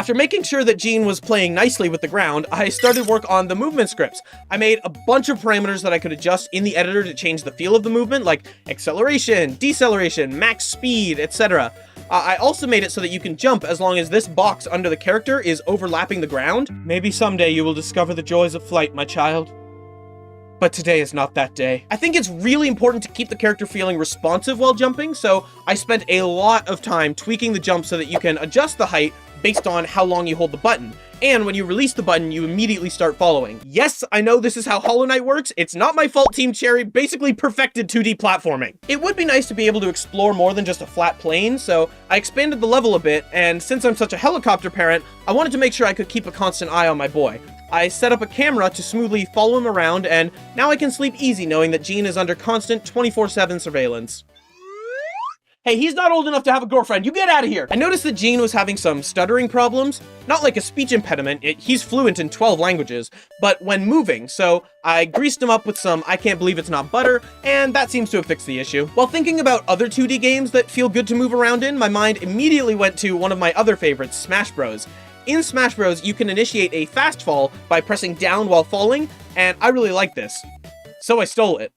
After making sure that Gene was playing nicely with the ground, I started work on the movement scripts. I made a bunch of parameters that I could adjust in the editor to change the feel of the movement, like acceleration, deceleration, max speed, etc. I also made it so that you can jump as long as this box under the character is overlapping the ground. Maybe someday you will discover the joys of flight, my child. But today is not that day. I think it's really important to keep the character feeling responsive while jumping, so I spent a lot of time tweaking the jump so that you can adjust the height based on how long you hold the button. And when you release the button, you immediately start following. Yes, I know this is how Hollow Knight works. It's not my fault Team Cherry basically perfected 2D platforming. It would be nice to be able to explore more than just a flat plane, so I expanded the level a bit, and since I'm such a helicopter parent, I wanted to make sure I could keep a constant eye on my boy. I set up a camera to smoothly follow him around, and now I can sleep easy knowing that Gene is under constant 24/7 surveillance. Hey, he's not old enough to have a girlfriend. You get out of here. I noticed that Gene was having some stuttering problems. Not like a speech impediment, he's fluent in 12 languages, but when moving, so I greased him up with some I can't believe it's not butter, and that seems to have fixed the issue. While thinking about other 2D games that feel good to move around in, my mind immediately went to one of my other favorites, Smash Bros. In Smash Bros, you can initiate a fast fall by pressing down while falling, and I really like this. So I stole it.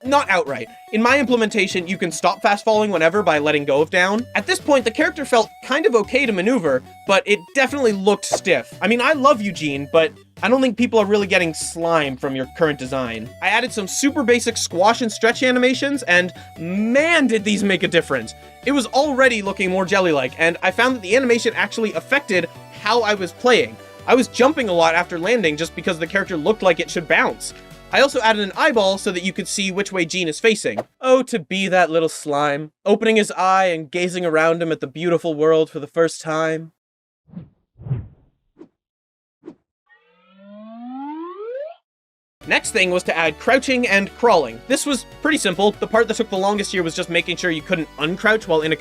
Not outright. In my implementation, you can stop fast falling whenever by letting go of down. At this point, the character felt kind of okay to maneuver, but it definitely looked stiff. I mean, I love you, Gene, but I don't think people are really getting slime from your current design. I added some super basic squash and stretch animations, and man, did these make a difference. It was already looking more jelly-like, and I found that the animation actually affected how I was playing. I was jumping a lot after landing just because the character looked like it should bounce. I also added an eyeball so that you could see which way Gene is facing. Oh, to be that little slime, opening his eye and gazing around him at the beautiful world for the first time. Next thing was to add crouching and crawling. This was pretty simple. The part that took the longest here was just making sure you couldn't uncrouch while in a